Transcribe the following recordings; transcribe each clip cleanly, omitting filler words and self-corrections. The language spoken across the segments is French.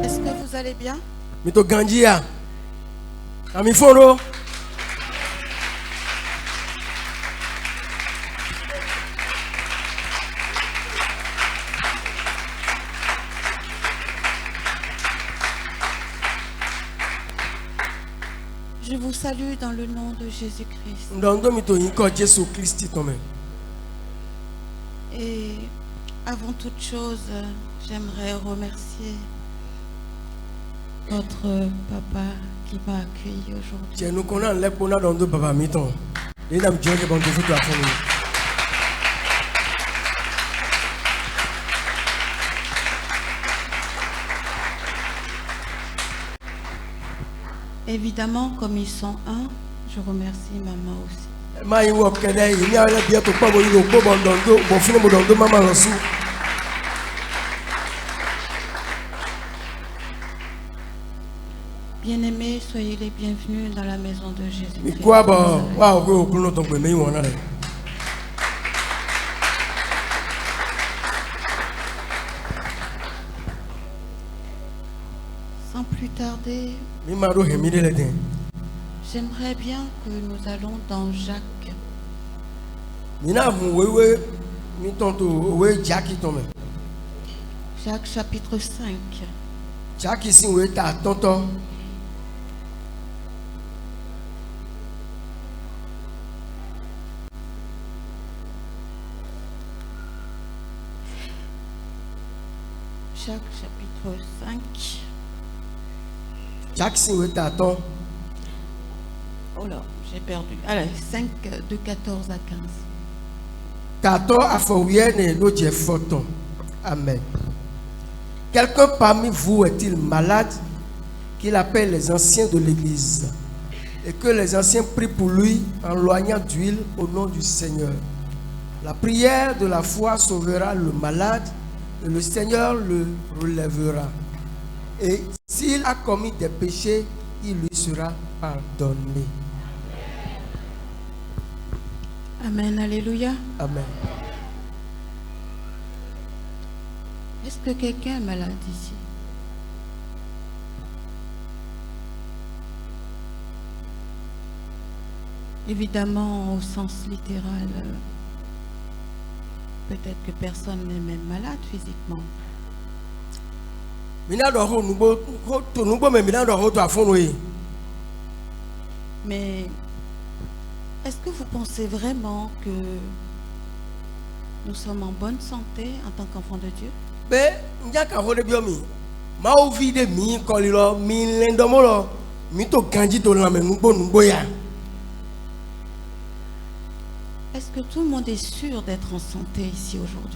Est-ce que vous allez bien? Je vous salue dans le nom de Jésus-Christ. Et avant toute chose, j'aimerais remercier votre papa qui m'a accueilli aujourd'hui. Évidemment, comme ils sont un, je remercie maman aussi. Bien-aimés, soyez les bienvenus dans la maison de Jésus-Christ. Sans plus tarder, j'aimerais bien que nous allons dans Jacques. Jacques chapitre 5. Jacques chapitre 5. Oh là, j'ai perdu. Allez, 5 de 14 à 15. Amen. Quelqu'un parmi vous est-il malade, qu'il appelle les anciens de l'église et que les anciens prient pour lui en loignant d'huile au nom du Seigneur? La prière de la foi sauvera le malade et le Seigneur le relèvera. Et s'il a commis des péchés, il lui sera pardonné. Amen, alléluia. Amen. Est-ce que quelqu'un est malade ici? Évidemment, au sens littéral, peut-être que personne n'est même malade physiquement. Mais est-ce que vous pensez vraiment que nous sommes en bonne santé en tant qu'enfants de Dieu? Est-ce que tout le monde est sûr d'être en santé ici aujourd'hui?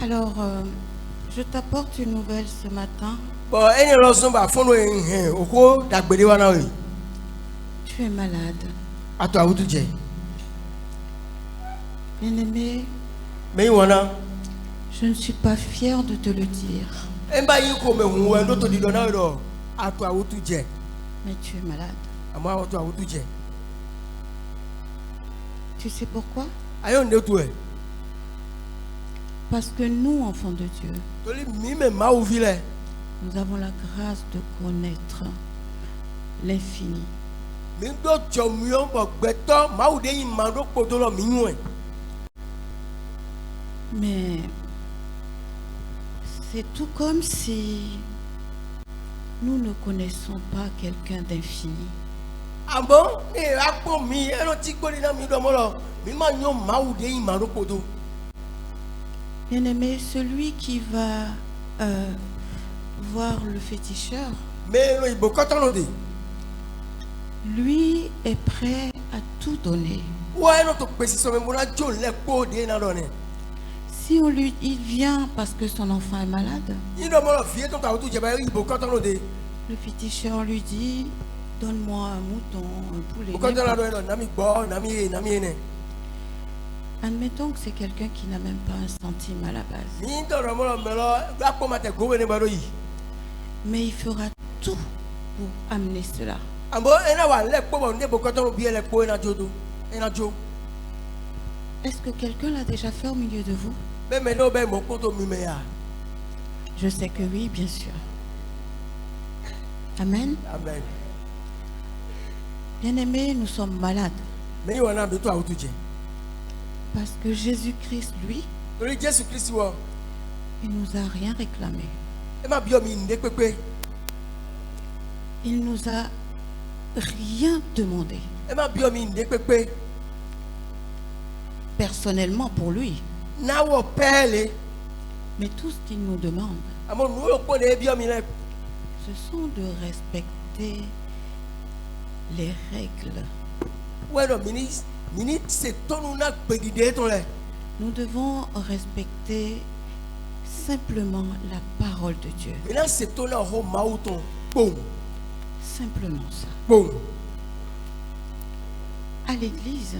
Alors, je t'apporte une nouvelle ce matin. Tu es malade. Bien-aimé, je ne suis pas fière de te le dire. Mais tu es malade. Tu sais pourquoi? Parce que nous, enfants de Dieu, nous avons la grâce de connaître l'infini. Mais c'est tout comme si nous ne connaissons pas quelqu'un d'infini. Ah bon? Bien-aimé, celui qui va voir le féticheur, lui est prêt à tout donner. Si il vient parce que son enfant est malade, le féticheur lui dit: donne-moi un mouton, un poulet. Admettons que c'est quelqu'un qui n'a même pas un centime à la base. Mais il fera tout pour amener cela. Est-ce que quelqu'un l'a déjà fait au milieu de vous? Je sais que oui, bien sûr. Amen. Amen. Bien-aimés, nous sommes malades. Parce que Jésus-Christ, lui, il nous a rien réclamé. Il nous a rien demandé. Personnellement pour lui. Mais tout ce qu'il nous demande, ce sont de respecter les règles. Nous devons respecter simplement la parole de Dieu. Simplement ça. À l'église,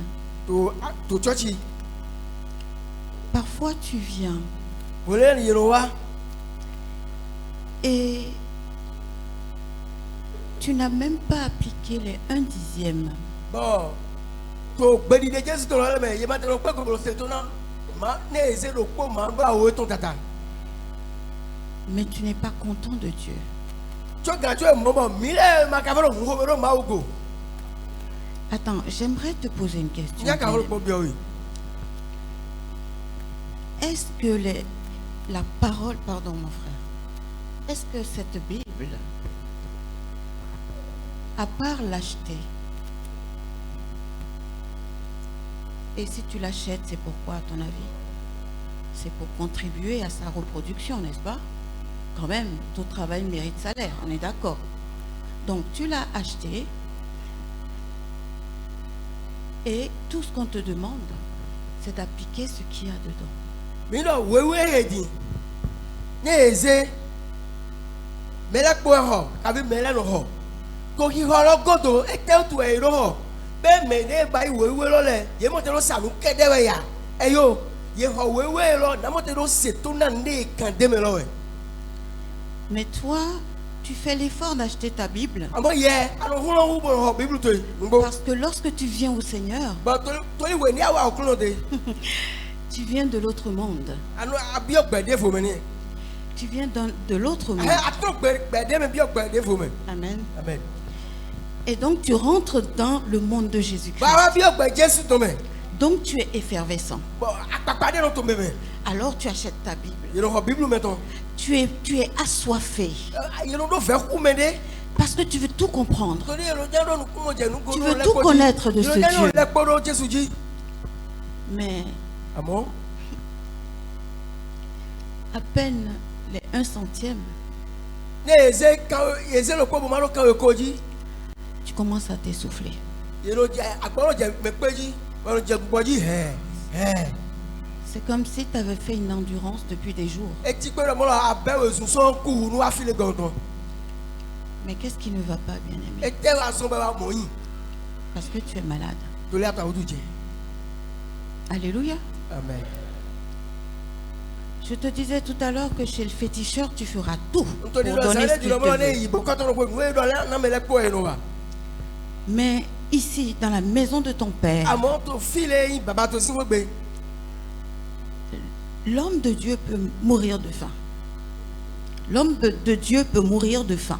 parfois tu viens et tu n'as même pas appliqué les 1/10. Mais tu n'es pas content de Dieu. Attends, j'aimerais te poser une question. Est-ce que la parole, pardon mon frère, est-ce que cette Bible, à part l'acheter, et si tu l'achètes, c'est pourquoi à ton avis? C'est pour contribuer à sa reproduction, n'est-ce pas? Quand même, tout travail mérite salaire, on est d'accord. Donc tu l'as acheté et tout ce qu'on te demande, c'est d'appliquer ce qu'il y a dedans. Mais toi, tu fais l'effort d'acheter ta Bible. Parce que lorsque tu viens au Seigneur, tu viens de l'autre monde. Tu viens de l'autre monde. Amen. Amen. Et donc tu rentres dans le monde de Jésus-Christ. Donc tu es effervescent. Alors tu achètes ta Bible. Tu es assoiffé. Parce que tu veux tout comprendre. Tu veux tout connaître de ce Dieu. Mais à peine les 1 centime, tu commences à t'essouffler. C'est comme si tu avais fait une endurance depuis des jours. Mais qu'est-ce qui ne va pas, bien-aimé? Parce que tu es malade. Alléluia. Amen. Je te disais tout à l'heure que chez le féticheur, tu feras tout pour donner ce qu'il te veut. Mais ici, dans la maison de ton Père, l'homme de Dieu peut mourir de faim. L'homme de Dieu peut mourir de faim.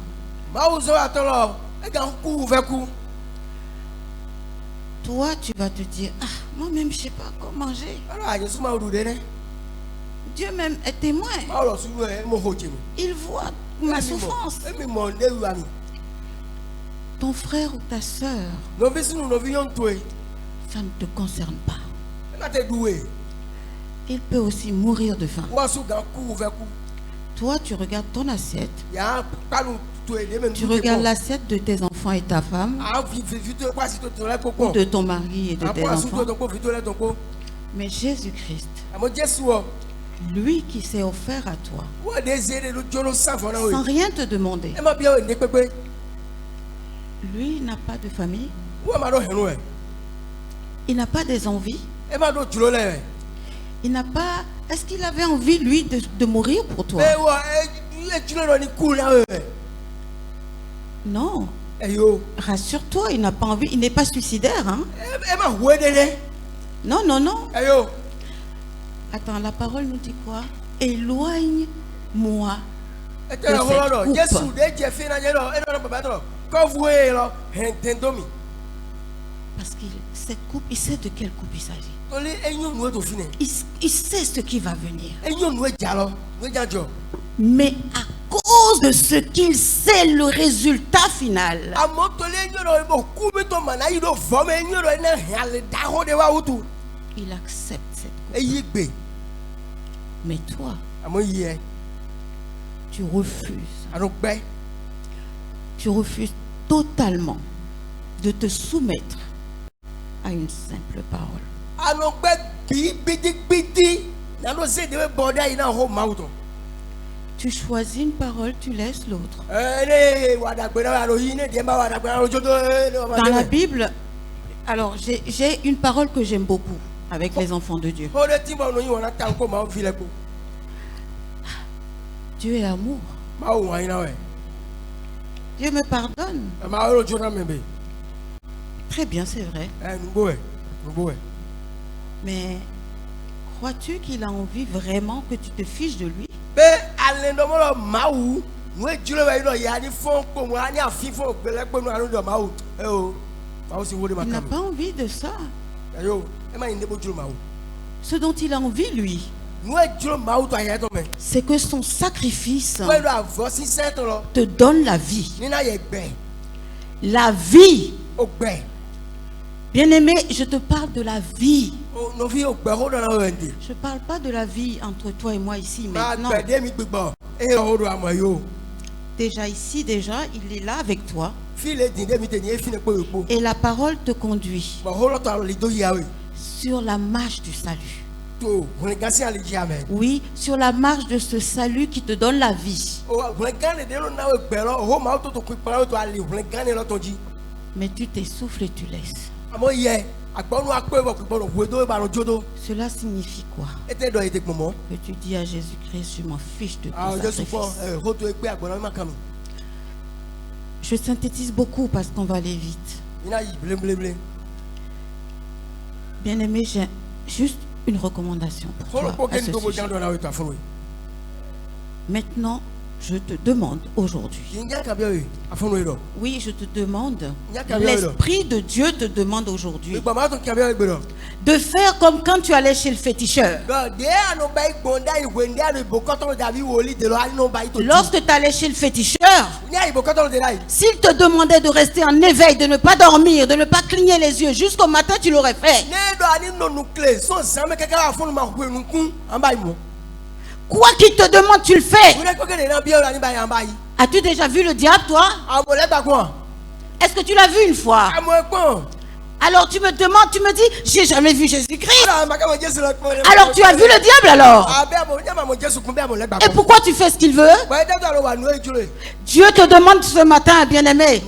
Toi, tu vas te dire, ah, moi-même, je ne sais pas comment manger. Dieu même est témoin. Il voit ma souffrance. Ton frère ou ta soeur, ça ne te concerne pas. Il peut aussi mourir de faim. Toi, tu regardes ton assiette. Tu regardes l'assiette de tes enfants et ta femme, ou de ton mari et de tes enfants. Mais Jésus-Christ, lui qui s'est offert à toi, sans rien te demander, lui n'a pas de famille, il n'a pas des envies, Il n'a pas... Est-ce qu'il avait envie, lui, de mourir pour toi? Non. Rassure-toi, il n'a pas envie, il n'est pas suicidaire. Hein? Non, non, non. Attends, la parole nous dit quoi? Éloigne-moi de cette coupe. Parce que cette coupe, il sait de quelle coupe il s'agit. Il sait ce qui va venir. Mais à cause de ce qu'il sait le résultat final, il accepte cette coupe. Mais toi, tu refuses. Tu refuses totalement de te soumettre à une simple parole. Tu choisis une parole, tu laisses l'autre. Dans la Bible, alors j'ai une parole que j'aime beaucoup avec les enfants de Dieu. Dieu est amour. Dieu me pardonne. Très bien, c'est vrai. Mais crois-tu qu'il a envie vraiment que tu te fiches de lui? Il n'a pas envie de ça. Ce dont il a envie, lui, c'est que son sacrifice te donne la vie. La vie. Bien-aimé, je te parle de la vie. Je ne parle pas de la vie entre toi et moi ici maintenant. Déjà ici, il est là avec toi. Et la parole te conduit sur la marche du salut. Oui, sur la marche de ce salut qui te donne la vie. Mais tu t'essouffles et tu laisses. Cela signifie quoi? Que tu dis à Jésus-Christ, je m'en fiche de ton sacrifice. Je synthétise beaucoup parce qu'on va aller vite. Bien-aimé, j'ai juste une recommandation pour toi à ce sujet. Maintenant, je te demande aujourd'hui. Oui, je te demande. L'Esprit de Dieu te demande aujourd'hui de faire comme quand tu allais chez le féticheur. Lorsque tu allais chez le féticheur, s'il te demandait de rester en éveil, de ne pas dormir, de ne pas cligner les yeux jusqu'au matin, tu l'aurais fait. Quoi qu'il te demande, tu le fais. As-tu déjà vu le diable, toi? Est-ce que tu l'as vu une fois? Alors tu me demandes, tu me dis, j'ai jamais vu Jésus-Christ. Alors tu as vu le diable alors? Et pourquoi tu fais ce qu'il veut? Dieu te demande ce matin, bien-aimé,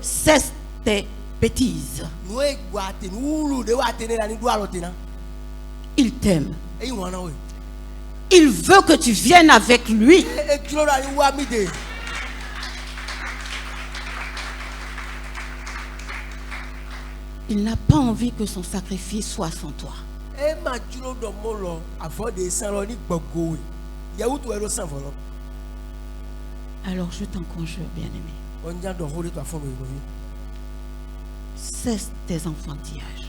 cesse tes bêtises. Il t'aime. Il veut que tu viennes avec lui. Il n'a pas envie que son sacrifice soit sans toi. Alors je t'en conjure, bien-aimé. Cesse tes enfantillages.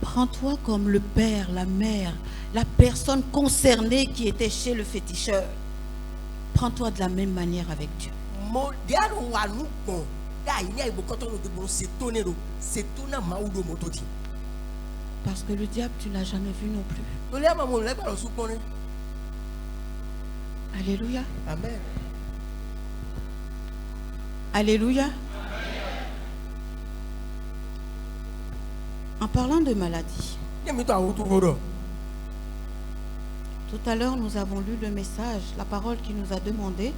Prends-toi comme le père, la mère, la personne concernée qui était chez le féticheur. Prends-toi de la même manière avec Dieu. Parce que le diable, tu ne l'as jamais vu non plus. Alléluia. Amen. Alléluia. En parlant de maladie, tout à l'heure nous avons lu le message, la parole qui nous a demandé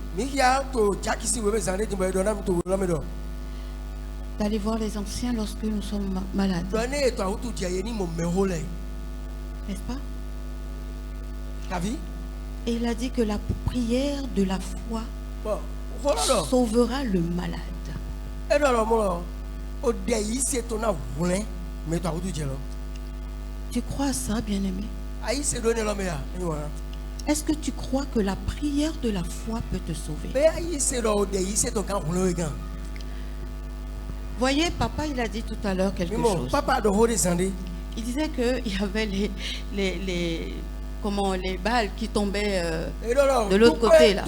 d'aller voir les anciens lorsque nous sommes malades. N'est-ce pas? Et il a dit que la prière de la foi sauvera le malade. Tu crois à ça, bien-aimé? Est-ce que tu crois que la prière de la foi peut te sauver? Voyez, papa, il a dit tout à l'heure quelque chose. Il disait qu'il y avait les balles qui tombaient de l'autre côté là.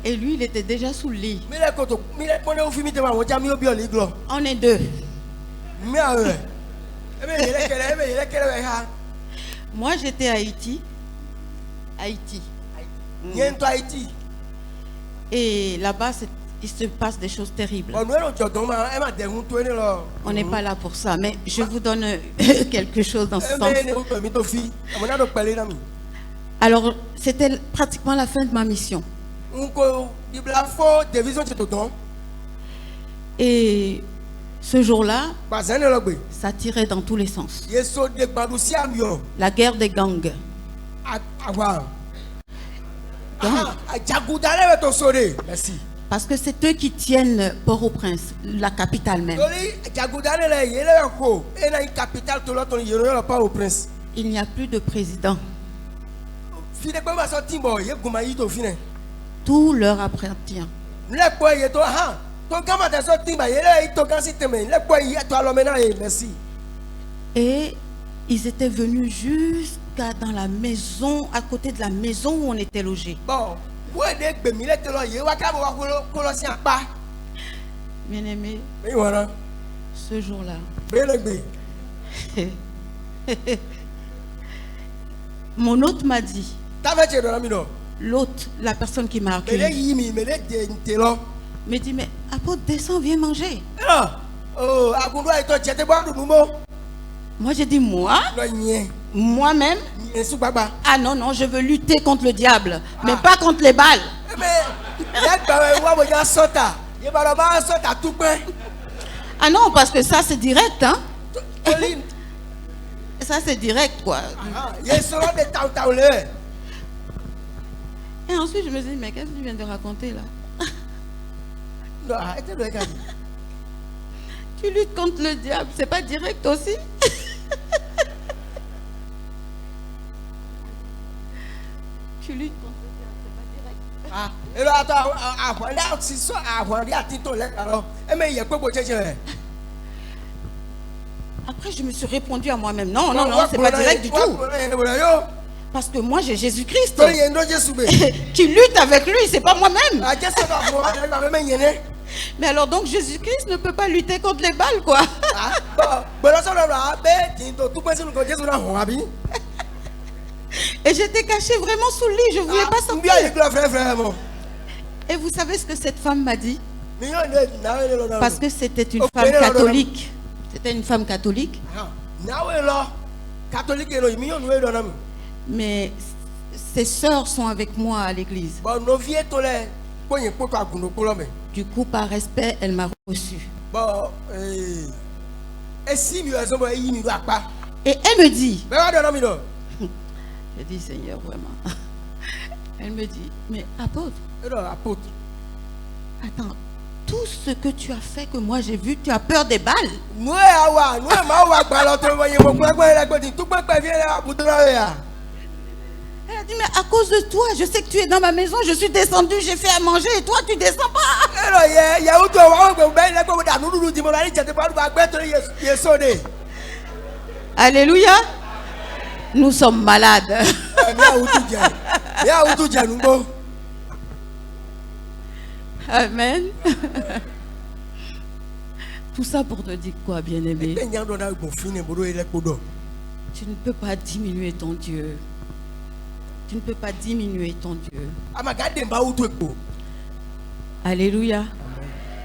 Et lui, il était déjà sous le lit. On est deux. Moi, j'étais à Haïti. Et là-bas, il se passe des choses terribles. On n'est pas là pour ça, mais je vous donne quelque chose dans ce sens. Alors, c'était pratiquement la fin de ma mission. Et ce jour-là, ça tirait dans tous les sens. La guerre des gangs. Merci. Parce que c'est eux qui tiennent Port-au-Prince, la capitale même. Il n'y a plus de président. Tout leur appartient. Et ils étaient venus jusqu'à dans la maison, à côté de la maison où on était logé. Bien-aimé, ce jour-là, mon hôte m'a dit, l'hôte, la personne qui m'a accueilli, me dit, mais apôtre, descends, viens manger. Moi j'ai dit, moi-même, ah non, je veux lutter contre le diable, mais pas contre les balles. Ah non, parce que ça c'est direct, hein. Ça c'est direct, quoi. Et ensuite je me suis dit, mais qu'est-ce que tu viens de raconter là? Tu luttes contre le diable, c'est pas direct aussi? Tu luttes contre le diable, c'est pas direct. Après je me suis répondu à moi-même, non, c'est pas direct du tout. Parce que moi j'ai Jésus-Christ qui lutte avec lui, c'est pas moi-même. Mais alors donc Jésus-Christ ne peut pas lutter contre les balles, quoi. Et j'étais cachée vraiment sous le lit, je ne voulais pas sortir. Et vous savez ce que cette femme m'a dit? Parce que c'était une femme catholique. C'était une femme catholique. Mais ses sœurs sont avec moi à l'église. Du coup, par respect, elle m'a reçu. Et elle me dit, je dis, Seigneur, vraiment. Elle me dit, mais apôtre, attends, tout ce que tu as fait, que moi j'ai vu, tu as peur des balles? Elle a dit, mais à cause de toi, je sais que tu es dans ma maison, je suis descendue, j'ai fait à manger et toi tu descends pas. Alléluia. Nous sommes malades. Amen. Tout ça pour te dire quoi, bien-aimé? Tu ne peux pas diminuer ton Dieu. Tu ne peux pas diminuer ton Dieu. Alléluia.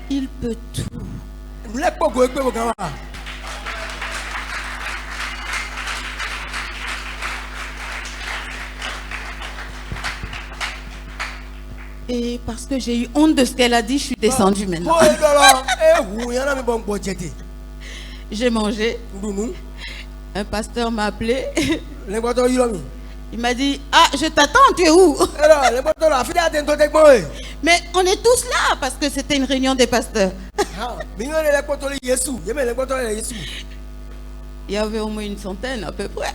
Il peut tout. Et parce que j'ai eu honte de ce qu'elle a dit, je suis descendue maintenant. J'ai mangé. Un pasteur m'a appelé. Il m'a dit, ah, je t'attends, tu es où? Mais on est tous là parce que c'était une réunion des pasteurs. Il y avait au moins une centaine à peu près.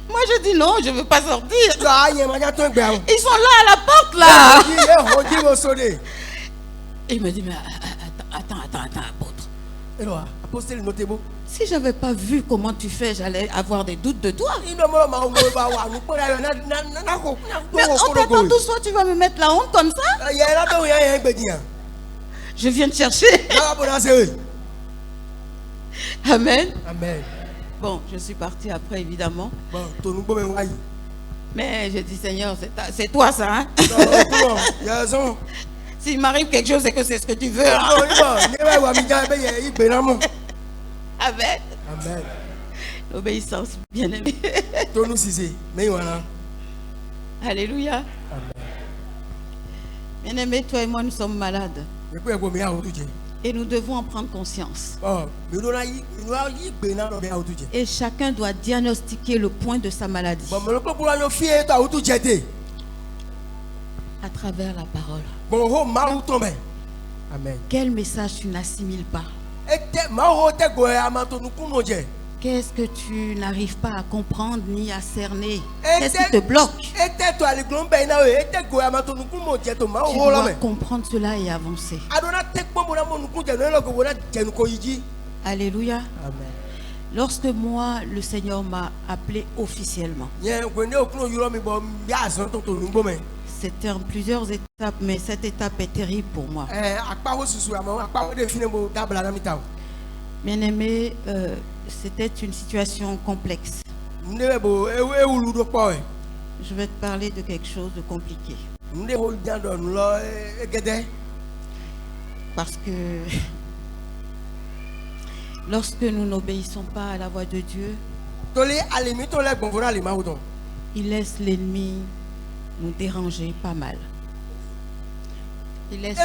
Moi je dis non, je ne veux pas sortir. Ils sont là à la porte là. Et il me dit, mais attends, apôtre. Si j'avais pas vu comment tu fais, j'allais avoir des doutes de toi. Mais on t'attend tous, toi tu vas me mettre la honte comme ça? Je viens te chercher. Amen. Amen. Bon, je suis partie après, évidemment. Mais j'ai dit, Seigneur, c'est toi ça, hein? Non, s'il m'arrive quelque chose, c'est que c'est ce que tu veux. Hein? Amen. Amen. L'obéissance, bien aimé. Alléluia. Bien aimé, toi et moi, nous sommes malades. Et nous devons en prendre conscience. Et chacun doit diagnostiquer le point de sa maladie à travers la parole. Amen. Quel message tu n'assimiles pas? Qu'est-ce que tu n'arrives pas à comprendre ni à cerner? Qu'est-ce qui te bloque? Tu dois comprendre cela et avancer. Alléluia. Amen. Lorsque moi, le Seigneur m'a appelé officiellement, c'était en plusieurs étapes, mais cette étape est terrible pour moi. Bien aimé, c'était une situation complexe. Je vais te parler de quelque chose de compliqué. Parce que lorsque nous n'obéissons pas à la voix de Dieu, il laisse l'ennemi nous déranger pas mal. Il laisse...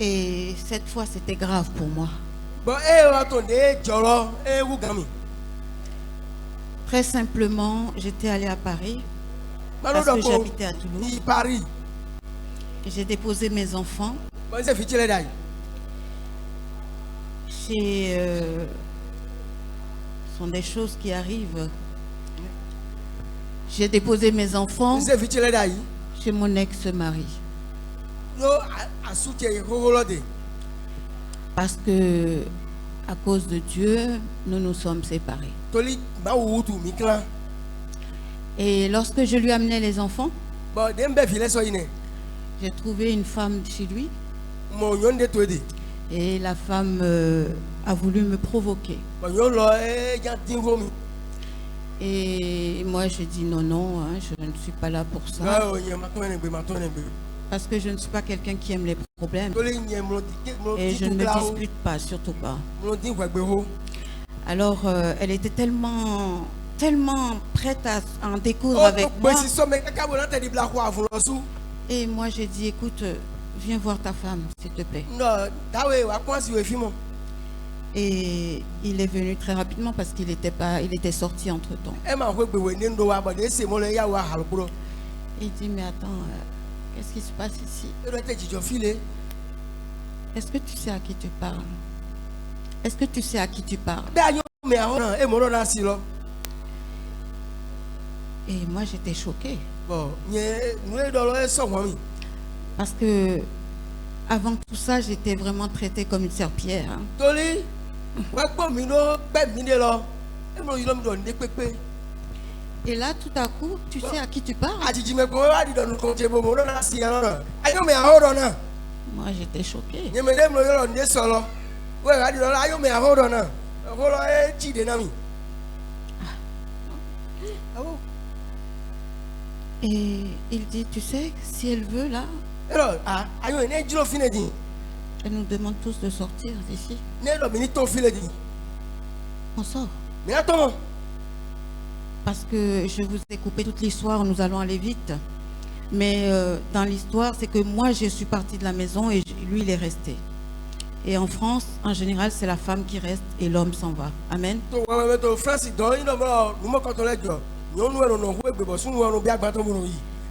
Et cette fois, c'était grave pour moi. Très simplement, j'étais allée à Paris parce que j'habitais à Toulouse. Et j'ai déposé mes enfants chez... ce sont des choses qui arrivent. J'ai déposé mes enfants chez mon ex-mari. Parce que à cause de Dieu, nous nous sommes séparés. Et lorsque je lui amenais les enfants, j'ai trouvé une femme chez lui. Et la femme a voulu me provoquer. Et moi je dis non, hein, je ne suis pas là pour ça. Parce que je ne suis pas quelqu'un qui aime les problèmes. Et je ne me dispute pas, surtout pas. Alors elle était tellement prête à en découdre avec moi. Et moi j'ai dit, écoute, viens voir ta femme, s'il te plaît. Et il est venu très rapidement parce qu'il était sorti entre temps. Il dit, mais attends, qu'est-ce qui se passe ici? Est-ce que tu sais à qui tu parles? Est-ce que tu sais à qui tu parles? Et moi j'étais choquée. Parce que avant tout ça, j'étais vraiment traitée comme une serpillère. Hein. Et là, tout à coup, tu sais à qui tu parles? Moi, j'étais choquée. Et il dit, tu sais, si elle veut là, elle nous demande tous de sortir d'ici. On sort. parce que je vous ai coupé toute l'histoire, nous allons aller vite. Mais dans l'histoire, c'est que moi, je suis partie de la maison et lui, il est resté. Et en France, en général, c'est la femme qui reste et l'homme s'en va. Amen.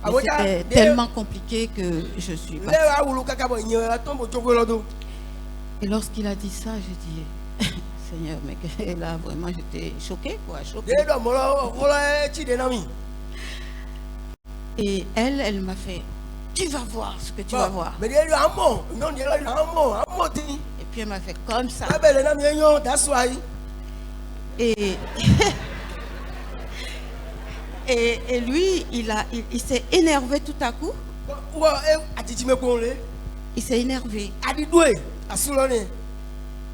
C'était tellement compliqué que je suis partie. Et lorsqu'il a dit ça, j'ai dit, Seigneur, mais là, vraiment, j'étais choquée, quoi, choquée. Et elle m'a fait, tu vas voir ce que tu vas voir. Et puis elle m'a fait comme ça. Et lui, il s'est énervé tout à coup. Il s'est énervé.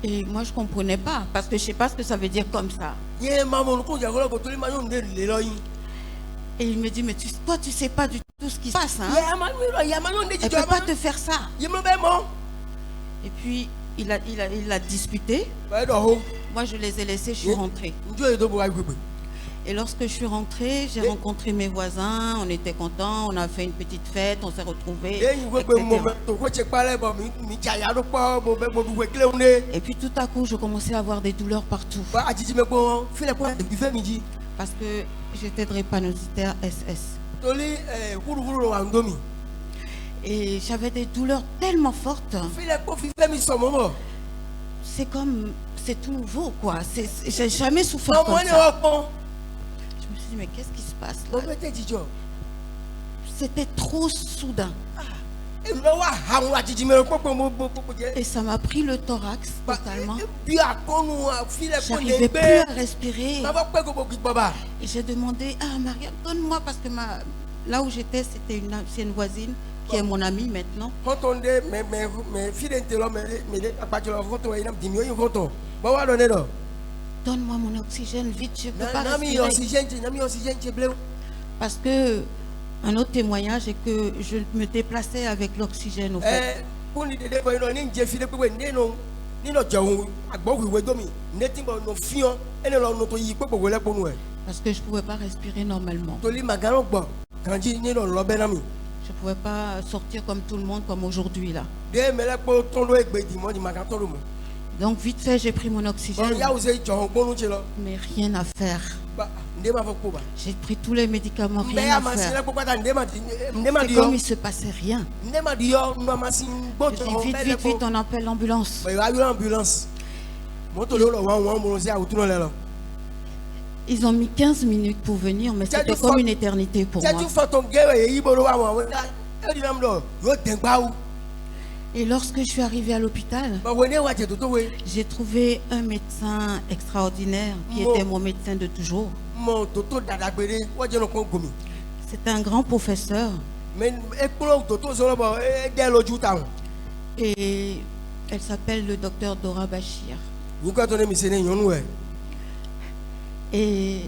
Et moi, je ne comprenais pas, parce que je ne sais pas ce que ça veut dire comme ça. Et il me dit, mais toi, tu ne sais pas du tout ce qui se passe. Hein? Elle ne peut pas te faire ça. Et puis, il a disputé. Moi, je les ai laissés, je suis rentrée. Et lorsque je suis rentrée, j'ai rencontré mes voisins, on était contents, on a fait une petite fête, on s'est retrouvés. Et puis tout à coup, je commençais à avoir des douleurs partout. Parce que j'étais drépanocytaire SS. Et j'avais des douleurs tellement fortes. C'est comme, c'est tout nouveau, quoi. J'ai jamais souffert comme ça. Je me suis dit, mais qu'est-ce qui se passe là? C'était trop soudain. Et ça m'a pris le thorax totalement. J'arrivais plus à respirer. Et j'ai demandé, ah Maria, donne-moi, parce que là où j'étais, c'était une ancienne voisine qui est mon amie maintenant. Donne-moi mon oxygène vite, je ne peux pas respirer. Parce que un autre témoignage est que je me déplaçais avec l'oxygène au fait. Parce que je ne pouvais pas respirer normalement. Je ne pouvais pas sortir comme tout le monde, comme aujourd'hui là. Donc vite fait, j'ai pris mon oxygène. Mais rien à faire. J'ai pris tous les médicaments, rien à faire. C'est comme il ne se passait rien. Je dis vite, on appelle l'ambulance. Ils ont mis 15 minutes pour venir, mais c'était comme une éternité pour moi. Et lorsque je suis arrivée à l'hôpital, j'ai trouvé un médecin extraordinaire qui était mon médecin de toujours. C'est un grand professeur. Et elle s'appelle le docteur Dora Bachir. Et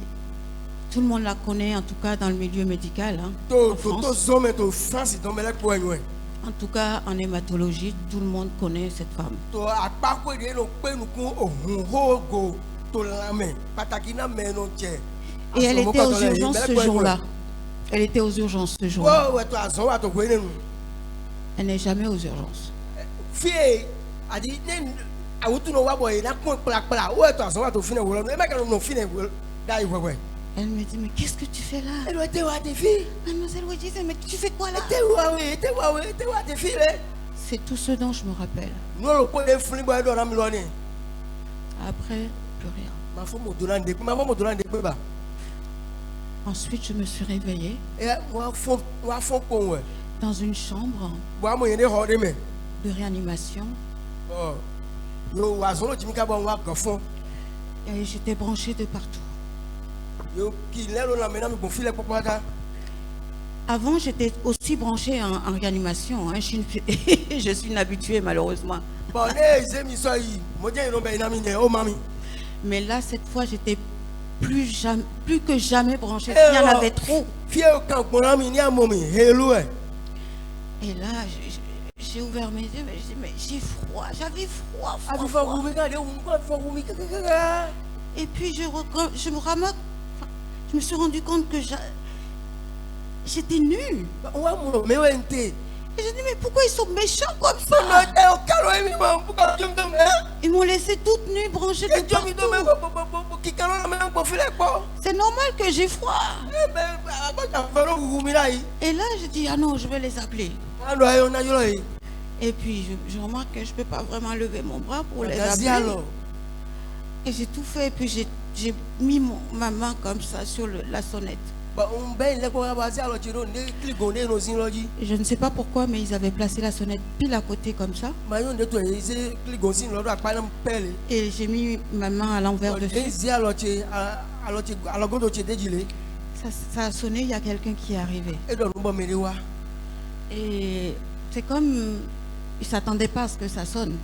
tout le monde la connaît, en tout cas dans le milieu médical. Hein, en France. En tout cas, en hématologie, tout le monde connaît cette femme. Et elle était aux urgences ce jour-là. Elle était aux urgences ce jour-là. Elle n'est jamais aux urgences. Elle me dit, mais qu'est-ce que tu fais là? Mademoiselle Wedji, mais tu fais quoi là? C'est tout ce dont je me rappelle. Après, plus rien. Ensuite, je me suis réveillée dans une chambre de réanimation. Et j'étais branchée de partout. Avant, j'étais aussi branchée en réanimation. Hein. Je suis une habituée, malheureusement. Mais là, cette fois, j'étais plus que jamais branchée. Il y en avait trop. Et là, j'ai ouvert mes yeux, mais je dis, mais j'ai froid. J'avais froid. Et puis, je je me suis rendu compte que j'étais nue. Et j'ai dit, mais pourquoi ils sont méchants comme ça? Ils m'ont laissé toute nue, branchée de partout. C'est normal que j'ai froid. Et là, j'ai dit, ah non, je vais les appeler. Et puis, je remarque que je ne peux pas vraiment lever mon bras pour les appeler. Et j'ai tout fait, et puis j'ai mis ma main comme ça sur la sonnette. Je ne sais pas pourquoi, mais ils avaient placé la sonnette pile à côté comme ça. Et j'ai mis ma main à l'envers dessus. Ça a sonné, il y a quelqu'un qui est arrivé. Et c'est comme ils ne s'attendaient pas à ce que ça sonne.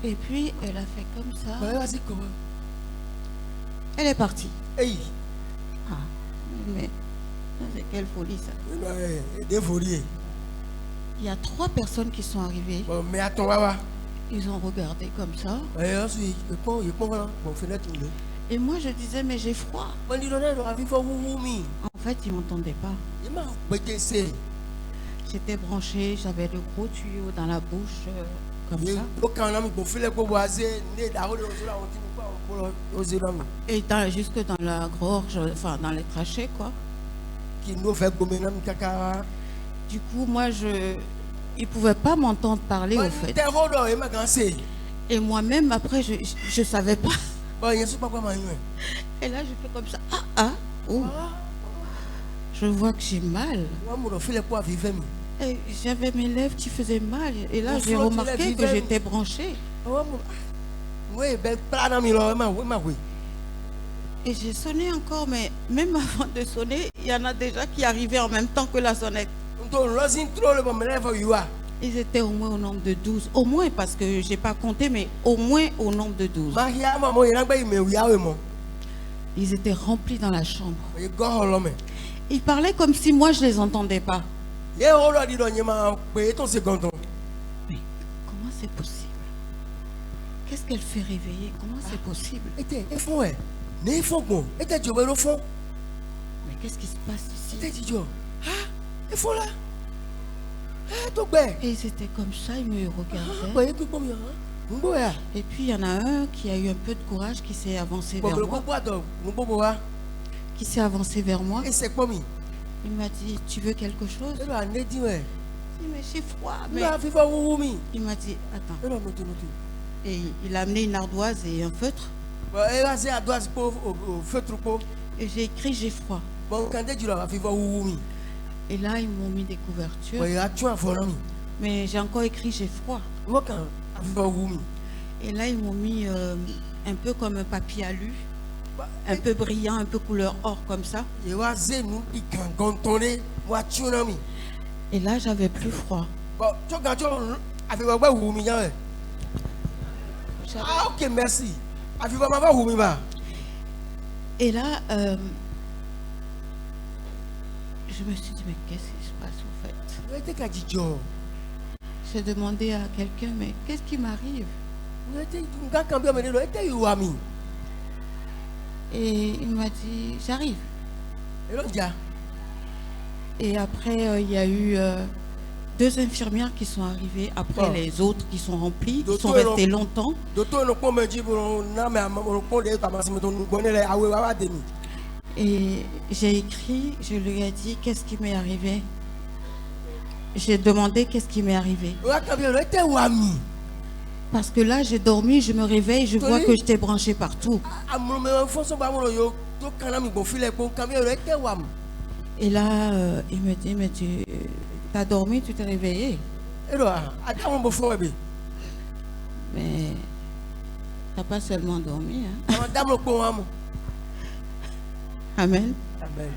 Et puis elle a fait comme ça. Elle est partie. Hey. Ah, mais c'est quelle folie ça. Il y a 3 personnes qui sont arrivées. Ils ont regardé comme ça. Et moi je disais, mais j'ai froid. En fait, ils ne m'entendaient pas. J'étais branchée, j'avais le gros tuyau dans la bouche, comme ça. Et jusque dans la gorge, enfin dans les trachées, quoi. Du coup, moi, ils ne pouvaient pas m'entendre parler, au fait. Et moi-même, après, je ne savais pas. Et là, je fais comme ça. Oh. Je vois que j'ai mal. Et j'avais mes lèvres qui faisaient mal. Et là, j'ai remarqué que j'étais branchée. Et j'ai sonné encore, mais même avant de sonner, il y en a déjà qui arrivaient en même temps que la sonnette. Ils étaient au moins au nombre de 12. Au moins, parce que je n'ai pas compté, mais au moins au nombre de 12. Ils étaient remplis dans la chambre. Ils parlaient comme si moi je ne les entendais pas. Mais comment c'est possible? Qu'est-ce qu'elle fait réveiller? Comment c'est possible? Mais qu'est-ce qui se passe ici? Et ils étaient comme ça, ils me regardaient. Et puis il y en a un qui a eu un peu de courage, qui s'est avancé vers moi. Il m'a dit, tu veux quelque chose? Je lui ai dit, mais j'ai froid. Il m'a dit, attends. Et il a amené une ardoise et un feutre. Et j'ai écrit, j'ai froid. Et là, ils m'ont mis des couvertures. Mais j'ai encore écrit, j'ai froid. Et là, ils m'ont mis un peu comme un papier alu. Un peu brillant, un peu couleur or comme ça. Et là, j'avais plus froid. Ok, merci. Et là, je me suis dit, mais qu'est-ce qui se passe au fait? J'ai demandé à quelqu'un, mais qu'est-ce qui m'arrive? Et il m'a dit, j'arrive. Et après, il y a eu 2 infirmières qui sont arrivées après les autres qui sont remplis, qui sont restés longtemps. Et j'ai écrit, je lui ai dit, qu'est-ce qui m'est arrivé? J'ai demandé qu'est-ce qui m'est arrivé. Parce que là, j'ai dormi, je me réveille, je vois que j'étais branchée partout. Et là, il me dit, mais tu as dormi, tu t'es réveillé. Mais tu n'as pas seulement dormi. Hein? Amen. Amen.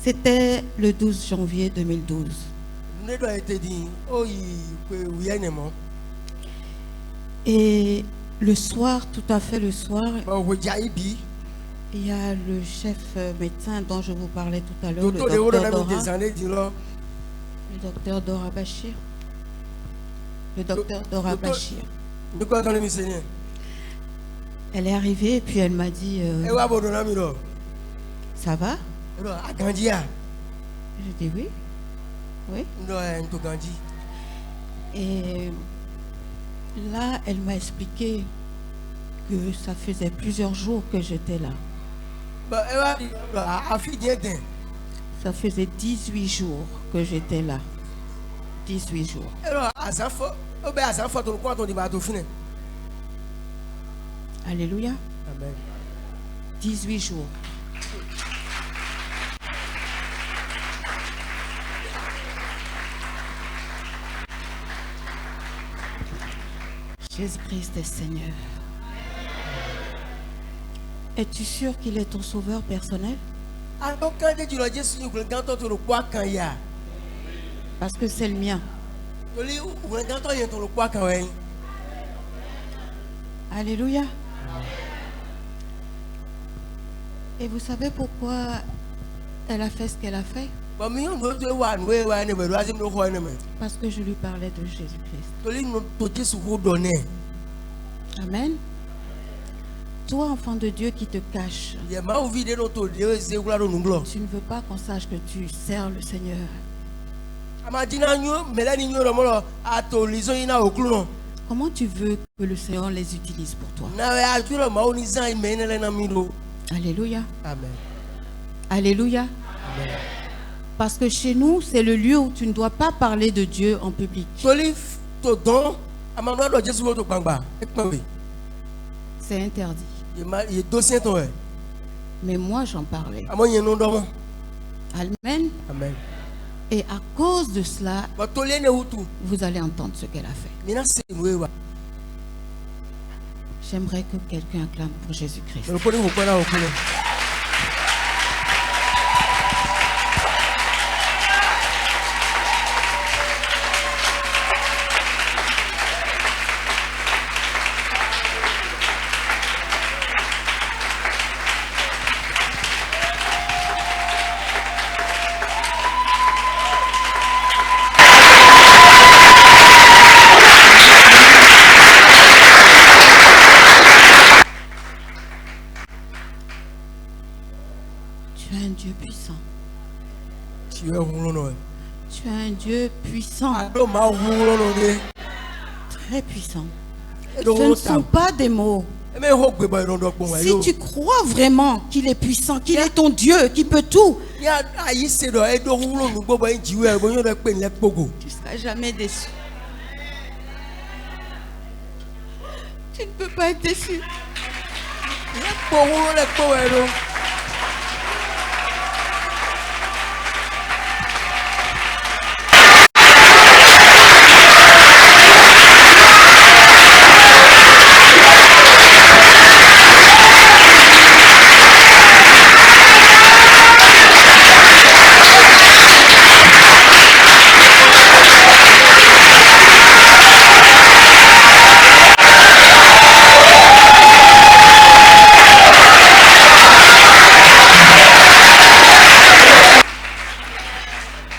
C'était le 12 janvier 2012. Et le soir, tout à fait le soir, il y a le chef médecin dont je vous parlais tout à l'heure, le docteur Dora Bachir. Le docteur Dora Bachir. Elle est arrivée et puis elle m'a dit ça va? J'ai dit oui. Oui. Et là, elle m'a expliqué que ça faisait plusieurs jours que j'étais là. Ça faisait 18 jours que j'étais là. 18 jours. Alléluia. Amen. 18 jours. Jésus-Christ est Seigneur. Es-tu sûr qu'il est ton sauveur personnel? Parce que c'est le mien. Alléluia. Et vous savez pourquoi elle a fait ce qu'elle a fait? Parce que je lui parlais de Jésus-Christ. Amen. Toi, enfant de Dieu qui te cache, tu ne veux pas qu'on sache que tu sers le Seigneur. Comment tu veux que le Seigneur les utilise pour toi? Alléluia. Amen. Alléluia. Amen. Parce que chez nous, c'est le lieu où tu ne dois pas parler de Dieu en public. C'est interdit. Mais moi, j'en parlais. Amen. Amen. Et à cause de cela, vous allez entendre ce qu'elle a fait. J'aimerais que quelqu'un acclame pour Jésus-Christ. Tu es un Dieu puissant. Tu es un Dieu puissant. Très puissant. Ce ne sont pas des mots. Si tu crois vraiment qu'il est puissant, qu'il est ton Dieu, qui peut tout, tu ne seras jamais déçu. Tu ne peux pas être déçu.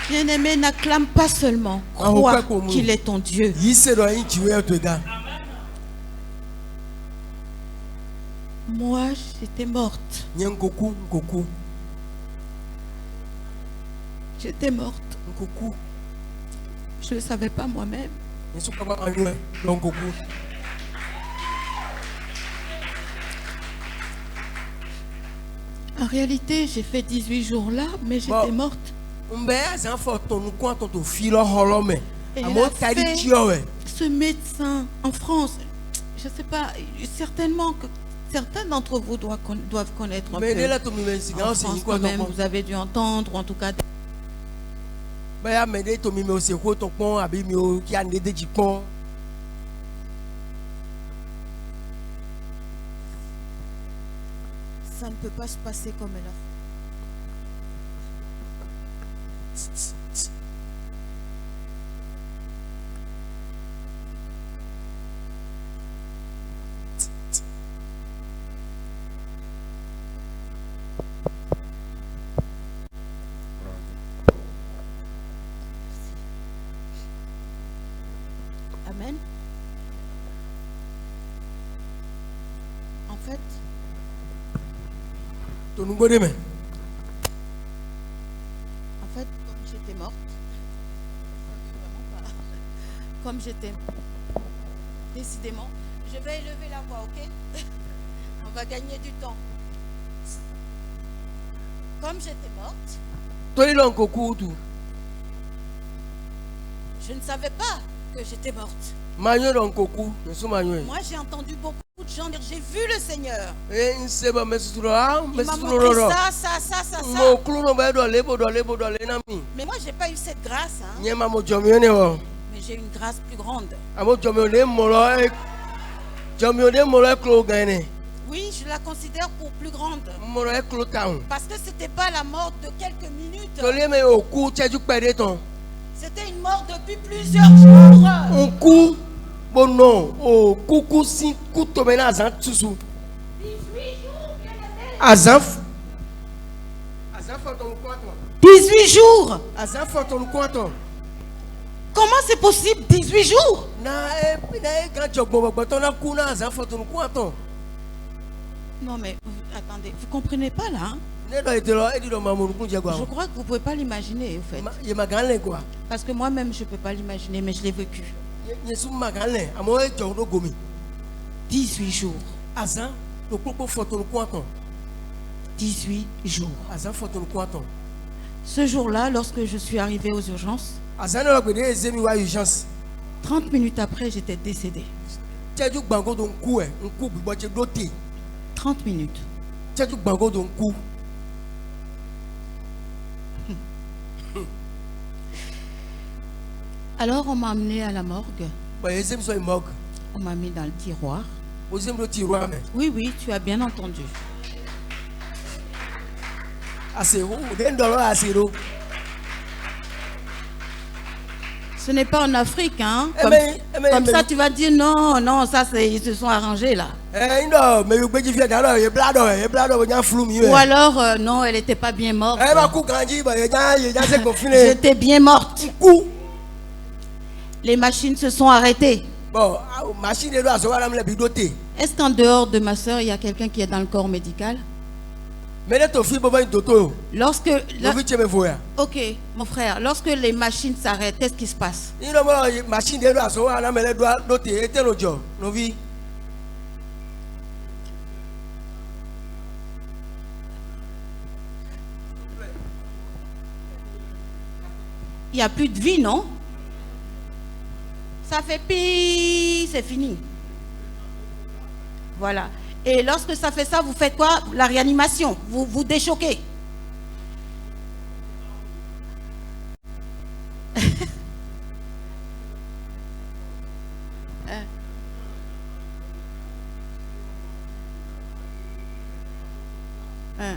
Bien-aimé, n'acclame pas seulement, crois qu'il est ton Dieu. Moi, j'étais morte. J'étais morte. Je ne le savais pas moi-même. En réalité, j'ai fait 18 jours là, mais j'étais morte. Et ce médecin en France, je ne sais pas, certainement que certains d'entre vous doivent connaître un peu. En France, quand même, vous avez dû entendre, ou en tout cas. Ça ne peut pas se passer comme elle a fait. Amen. En fait, fait, comme j'étais morte, comme j'étais décidément, je vais élever la voix, ok? On va gagner du temps. Comme j'étais morte, je ne savais pas que j'étais morte. Moi, j'ai entendu beaucoup de gens dire, j'ai vu le Seigneur. Il m'a montré ça. Mais moi, j'ai pas eu cette grâce. Hein. Mais j'ai une grâce plus grande. Oui, je la considère pour plus grande. Parce que c'était pas la mort de quelques minutes. C'était une mort depuis plusieurs jours. Bon non, oh, coucou si couteau maintenant Azan Tsusu. 18 jours. 18 jours. Comment c'est possible 18 jours? Non mais attendez, vous comprenez pas là hein? Je crois que vous pouvez pas l'imaginer au fait. Parce que moi-même je peux pas l'imaginer, mais je l'ai vécu. 18 jours. 18 jours. Ce jour-là, lorsque je suis arrivée aux urgences, 30 minutes après, j'étais décédée. 30 minutes. Alors on m'a amené à la morgue. On m'a mis dans le tiroir. Oui, oui, tu as bien entendu. Ce n'est pas en Afrique, hein? Comme ça, tu vas dire non, non, ça, ils se sont arrangés là. Ou alors, non, elle n'était pas bien morte. J'étais bien morte. Les machines se sont arrêtées. Est-ce qu'en dehors de ma soeur, il y a quelqu'un qui est dans le corps médical? Lorsque ok, mon frère, lorsque les machines s'arrêtent, qu'est-ce qui se passe? Il n'y a plus de vie, non? Ça fait pis, c'est fini. Voilà. Et lorsque ça fait ça, vous faites quoi? La réanimation. Vous vous déchoquez. Amen.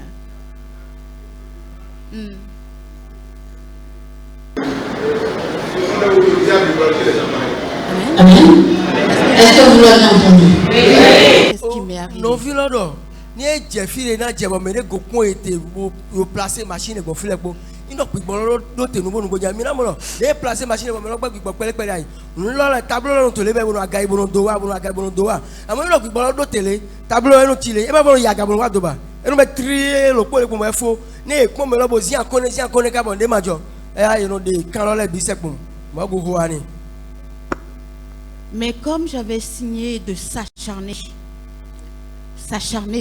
Est-ce que vous l'avez entendu? Qu'est-ce qui m'est arrivé? Mais comme j'avais signé de s'acharner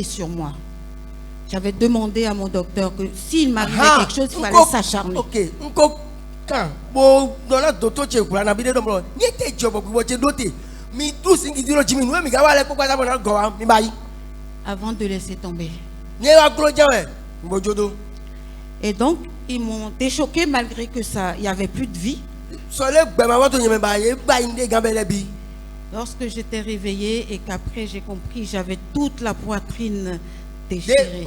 sur moi, j'avais demandé à mon docteur que s'il m'arrivait quelque chose, il fallait s'acharner. Ok. Avant de laisser tomber. Et donc, ils m'ont déchoqué malgré que ça, il n'y avait plus de vie. Lorsque j'étais réveillée et qu'après j'ai compris, j'avais toute la poitrine déchirée.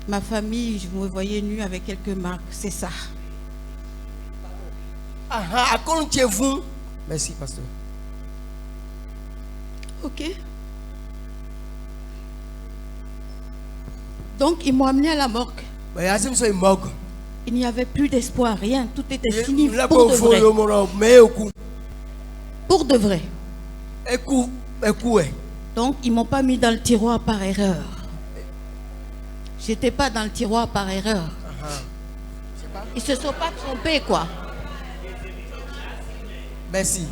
Ma famille, je me voyais nue avec quelques marques, c'est ça. Merci, pasteur. Ok. Donc, ils m'ont amené à la morgue. Il n'y avait plus d'espoir, rien. Tout était fini pour de vrai. Pour de vrai. Donc, ils ne m'ont pas mis dans le tiroir par erreur. J'étais pas dans le tiroir par erreur. Ils se sont pas trompés, quoi. Merci.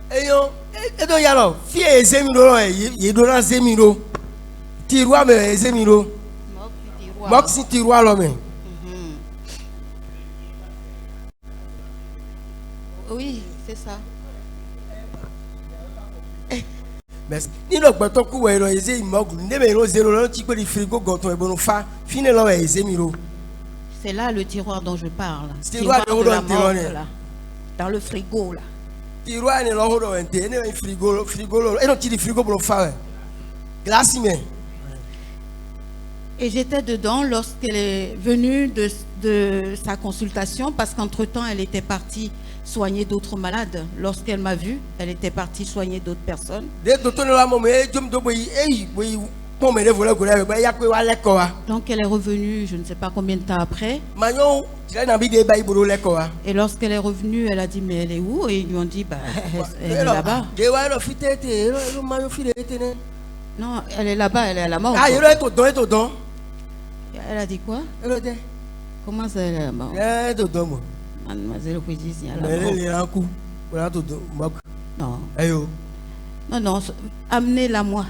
Et donc, alors, fille et Zemiro, il donne Zemiro. Tiroir, mais Zemiro. Mox, tiroir, l'homme. Oui, c'est ça. Merci. Ni le bâton coup est réalisé, il manque. Ne me zéro là, tu peux le frigo quand on est bon fa. Fine là est Zemiro. C'est là le tiroir dont je parle. Tiroir de la mort, là. Dans le frigo là. Tiroir ne l'eau dans un frigo, frigo. Et non, tu dis frigo pour le faire. Glace mais. Et j'étais dedans lorsqu'elle est venue de sa consultation parce qu'entre-temps, elle était partie soigner d'autres malades. Lorsqu'elle m'a vue, elle était partie soigner d'autres personnes. Donc elle est revenue, je ne sais pas combien de temps après. Et lorsqu'elle est revenue, elle a dit mais elle est où? Et ils lui ont dit bah, elle est là-bas. Non, elle est là-bas, elle est à la mort. Elle a dit quoi? Comment ça elle est là-bas? Mademoiselle Ouédisi, non. Non, non, amenez-la moi.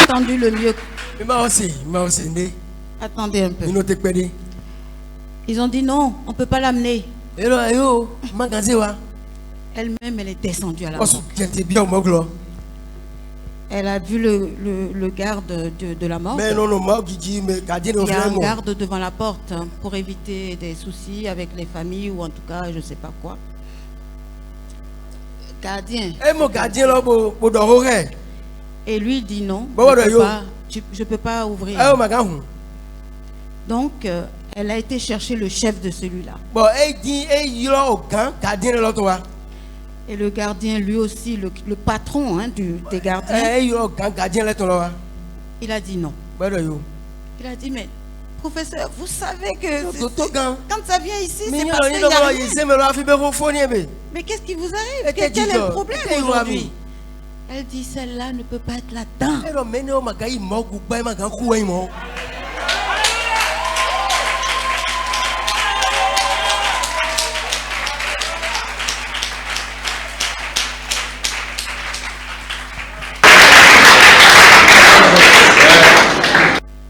Entendu le mieux. Attendez un peu. Ils ont dit non, on ne peut pas l'amener. Elle-même, elle est descendue à la mort. Elle a vu le garde de la mort. Il y a un garde devant la porte pour éviter des soucis avec les familles ou en tout cas, je ne sais pas quoi. Gardien. Et lui dit non, je ne peux pas ouvrir. Donc, elle a été chercher le chef de celui-là. Et le gardien, lui aussi, le patron des gardiens, il a dit non. Il a dit, mais professeur, vous savez que quand ça vient ici, c'est parce qu'il y a rien. Mais qu'est-ce qui vous arrive? Quel est le problème aujourd'hui? Elle dit, celle-là ne peut pas être là-dedans.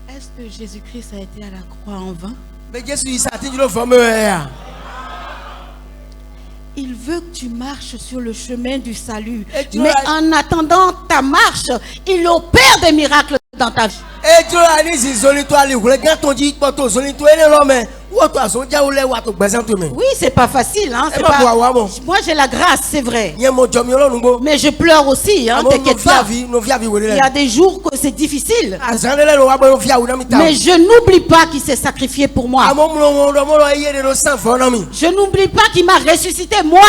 Est-ce que Jésus-Christ a été à la croix en vain? Il veut que tu marches sur le chemin du salut. Mais en attendant ta marche, il opère des miracles dans ta vie. Oui, c'est pas facile. Hein, Moi, j'ai la grâce, c'est vrai. Mais je pleure aussi. Hein, t'inquiète pas. Il y a des jours que c'est difficile. Mais je n'oublie pas qu'il s'est sacrifié pour moi. Je n'oublie pas qu'il m'a ressuscité moi.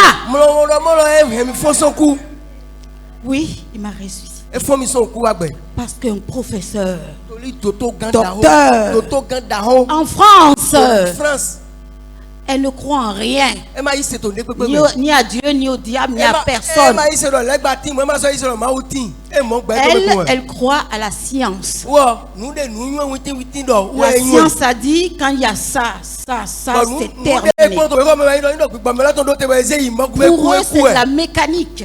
Oui, il m'a ressuscité. Parce qu'un professeur, docteur, en France, elle ne croit en rien. Ni à Dieu, ni au diable, ni à personne. Elle croit à la science. La science a dit quand il y a ça, c'est terminé. Pour eux, c'est de la mécanique.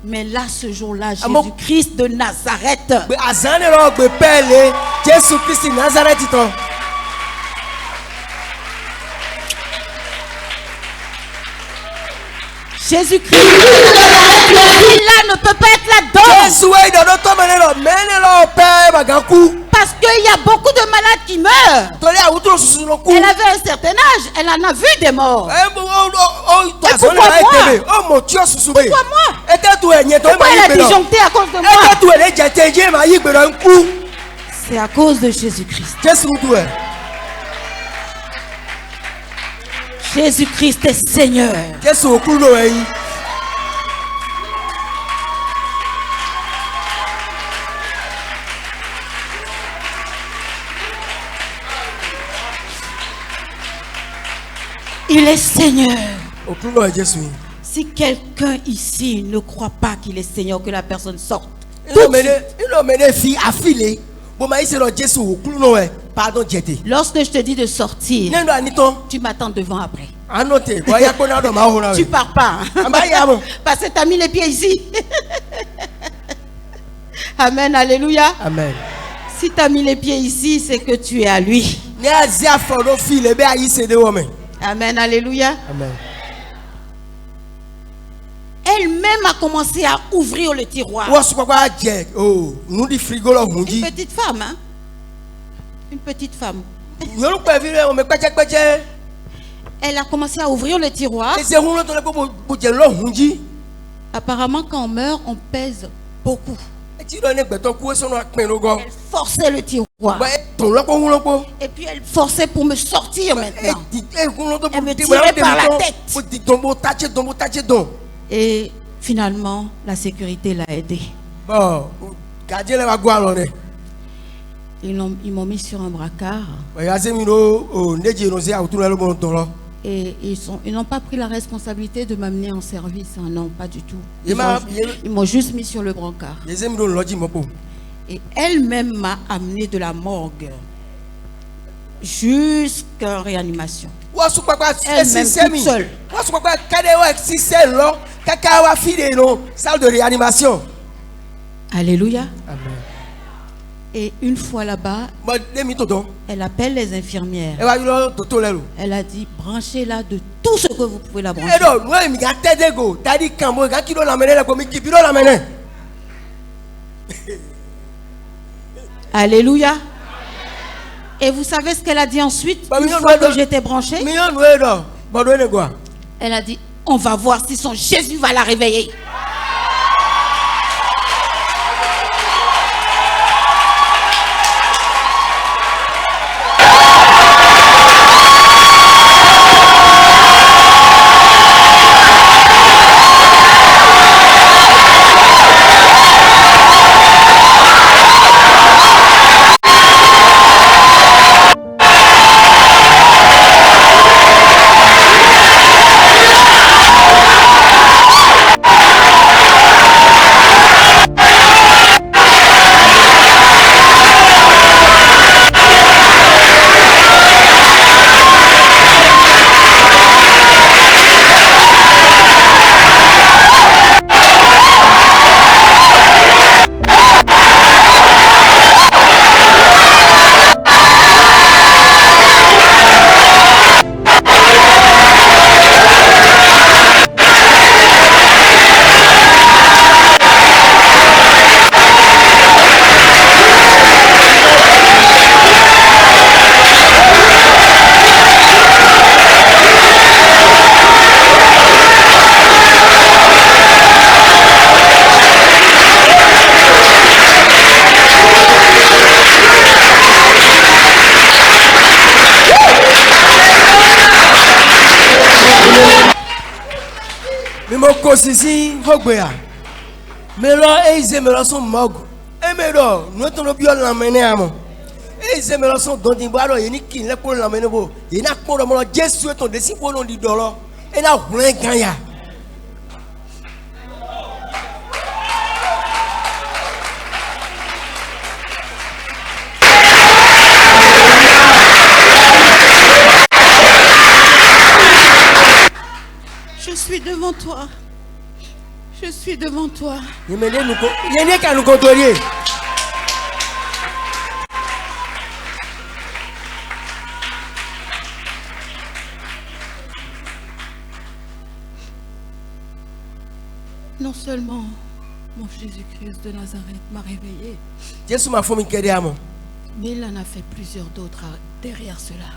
Mais là, ce jour-là, Jésus-Christ de Nazareth. Jésus-Christ là ne peut pas être là-dedans. Parce qu'il y a beaucoup de malades qui meurent. Elle avait un certain âge. Elle en a vu des morts. Pourquoi moi? Pourquoi elle a disjoncté à cause de moi? C'est à cause de Jésus-Christ. Jésus-Christ est Seigneur. Il est Seigneur. Si quelqu'un ici ne croit pas qu'il est Seigneur, que la personne sorte. Lorsque je te dis de sortir, tu m'attends devant après. Tu pars pas. Parce que tu as mis les pieds ici. Amen, alléluia. Amen. Si tu as mis les pieds ici, c'est que tu es à lui. Amen, alléluia. Amen. Elle-même a commencé à ouvrir le tiroir. Une petite femme, hein? Une petite femme. Elle a commencé à ouvrir le tiroir. Apparemment, quand on meurt, on pèse beaucoup. Elle forçait le tiroir. Et puis elle forçait pour me sortir maintenant. Elle me tirait par la tête. Et finalement, la sécurité l'a aidé. Ils m'ont mis sur un braquard. Et ils n'ont pas pris la responsabilité de m'amener en service. Hein, non, pas du tout. Ils m'ont juste mis sur le brancard. Et elle-même m'a amené de la morgue jusqu'à réanimation. Elle-même toute seule. Salle de réanimation. Alléluia. Amen. Et une fois là-bas, elle appelle les infirmières. Elle a dit, branchez-la de tout ce que vous pouvez la brancher. Alléluia. Et vous savez ce qu'elle a dit ensuite, une fois que j'étais branchée? Elle a dit, on va voir si son Jésus va la réveiller. Sisi Vogbea. Melo eize melo son mogo. Emero, no tono bio la menamo. Eize melo son dondi baro yeni kin le ko la menebo. Yena ko do mo Jesu e ton desi ko no di dolo. E na hùn ganya. Je suis devant toi. Je suis devant toi. Non seulement mon Jésus-Christ de Nazareth m'a réveillé, mais il en a fait plusieurs d'autres derrière cela.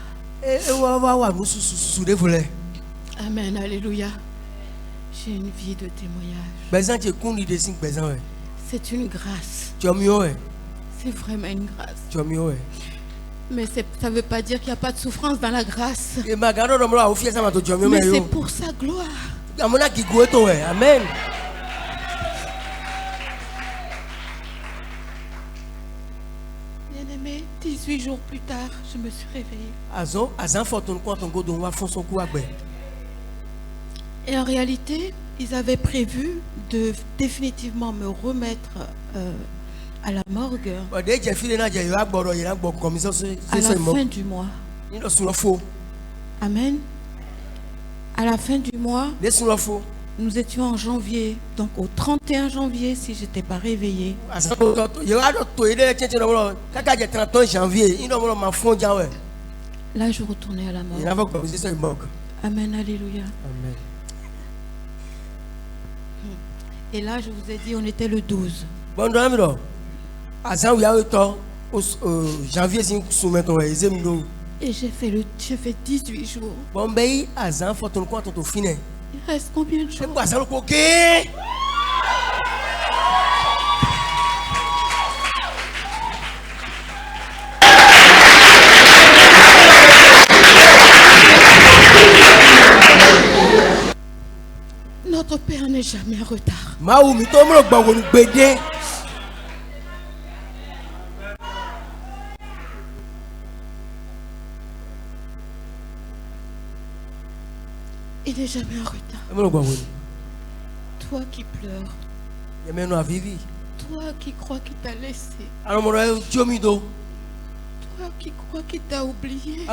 Amen, alléluia. J'ai une vie de témoignage. C'est une grâce. C'est vraiment une grâce. Mais ça ne veut pas dire qu'il n'y a pas de souffrance dans la grâce. Mais c'est pour sa gloire. Amen. Bien-aimé, 18 jours plus tard, je me suis réveillée. Et en réalité, ils avaient prévu de définitivement me remettre à la morgue à la fin du mois. Amen. À la fin du mois, nous étions en janvier. Donc au 31 janvier, si je n'étais pas réveillée. Là, je retournais à la morgue. Amen, alléluia. Amen. Et là, je vous ai dit, on était le 12. Et j'ai fait 18 jours. Il reste combien de jours? Notre Père n'est jamais en retard. Il n'est jamais en retard. Toi qui pleures. Toi qui crois qu'il t'a laissé. Toi qui crois qu'il t'a oublié.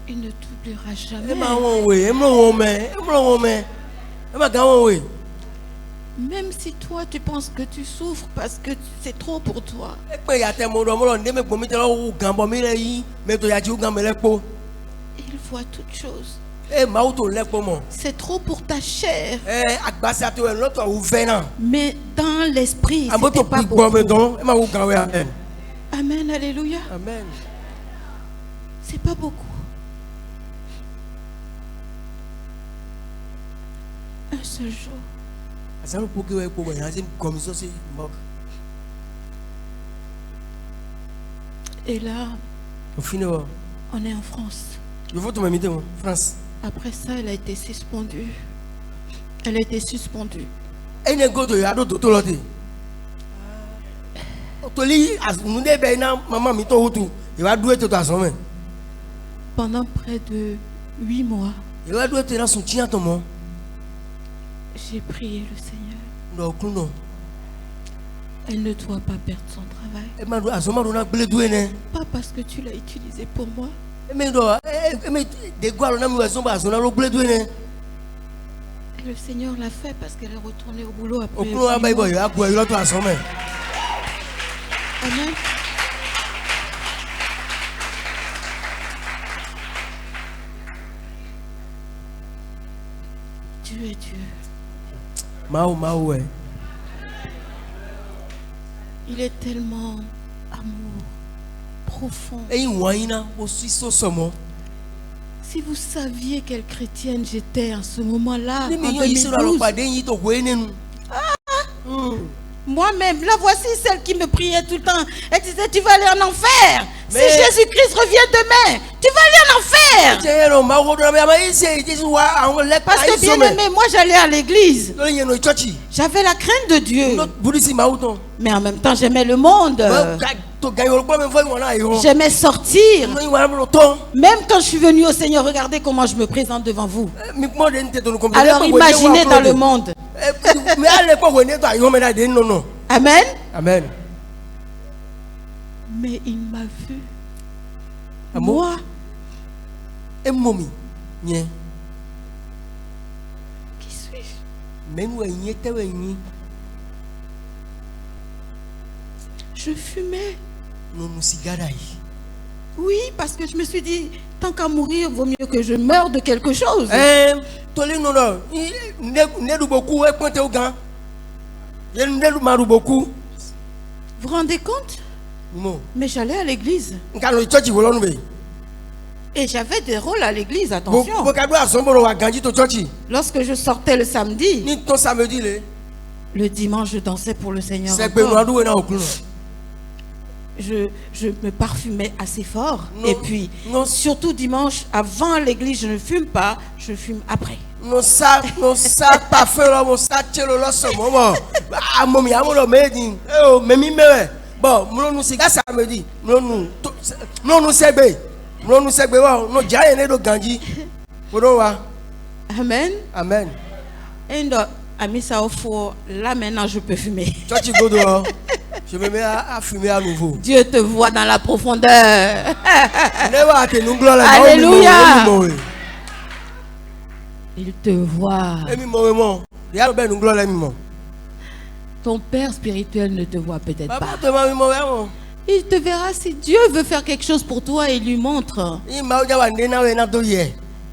Il ne t'oubliera jamais. Même si toi tu penses que tu souffres parce que c'est trop pour toi. Il voit toutes choses. C'est trop pour ta chair. Mais dans l'esprit, c'était pas beaucoup. Amen, alléluia. Amen. C'est pas beaucoup. Un seul jour. Et là, on est en France. Après ça, elle a été suspendue. Elle a été suspendue. Pendant près de 8 mois, j'ai prié le Seigneur. Elle ne doit pas perdre son travail. Pas parce que tu l'as utilisé pour moi. Et le Seigneur l'a fait parce qu'elle est retournée au boulot après. Amen. Dieu est Dieu. Il est tellement amour profond. Si vous saviez quelle chrétienne j'étais en ce moment-là, en 2012. Moi-même, la voici celle qui me priait tout le temps. Elle disait, tu vas aller en enfer. Si Jésus-Christ revient demain, tu vas aller en enfer. Parce que bien aimé, moi j'allais à l'église. J'avais la crainte de Dieu. Mais en même temps, j'aimais le monde. J'aimais sortir. Même quand je suis venu au Seigneur, regardez comment je me présente devant vous. Alors imaginez dans le monde. Amen. Amen. Mais il m'a vu. Moi. Qui suis-je? Je fumais. Oui, parce que je me suis dit, tant qu'à mourir, vaut mieux que je meure de quelque chose. Vous vous rendez compte? Mais j'allais à l'église. Et j'avais des rôles à l'église, attention. Lorsque je sortais le samedi, Le dimanche, je dansais pour le Seigneur. Je me parfumais assez fort. Et puis, surtout dimanche, avant l'église, je ne fume pas, je fume après. Amen. Amen. Et ça au four. Là maintenant je peux fumer. Je me mets à fumer à nouveau. Dieu te voit dans la profondeur. Alléluia. Il te voit. Ton père spirituel ne te voit peut-être pas. Il te verra si Dieu veut faire quelque chose pour toi et il lui montre.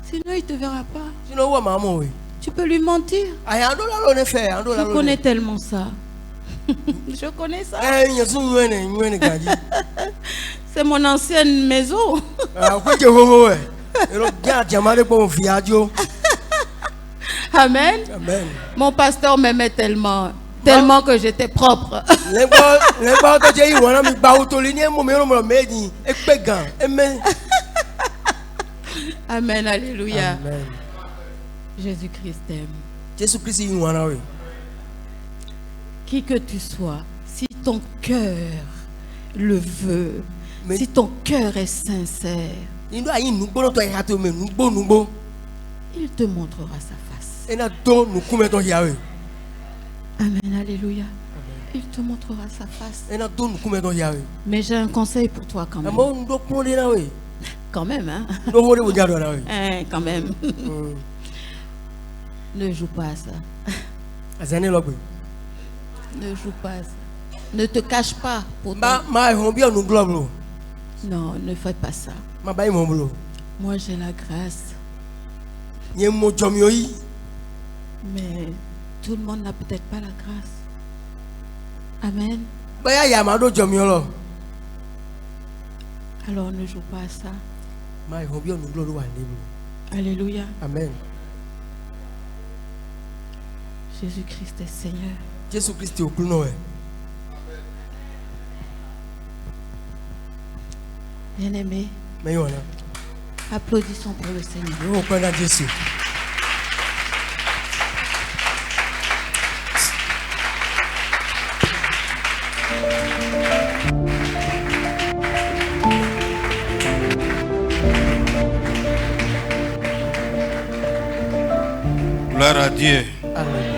Sinon il te verra pas. Tu peux lui mentir. Je connais tellement ça. Je connais ça. C'est mon ancienne maison. Amen. Amen. Mon pasteur m'aimait tellement que j'étais propre. Amen. Alléluia. Amen. Jésus-Christ t'aime. Jésus-Christ qui que tu sois, si ton cœur le veut, si ton cœur est sincère, il te montrera sa face. Amen, alléluia. Il te montrera sa face. Mais j'ai un conseil pour toi quand même. Quand même, hein? Quand même. Ne joue pas à ça. Ne joue pas à ça. Ne te cache pas pour toi. Non, ne fais pas ça. Moi j'ai la grâce. Mais tout le monde n'a peut-être pas la grâce. Amen. Alors ne joue pas à ça. Alléluia. Amen. Jésus-Christ est Seigneur. Jésus-Christ est au plus noir. Bien-aimé, applaudissons pour le Seigneur. Gloire à Dieu. Amen.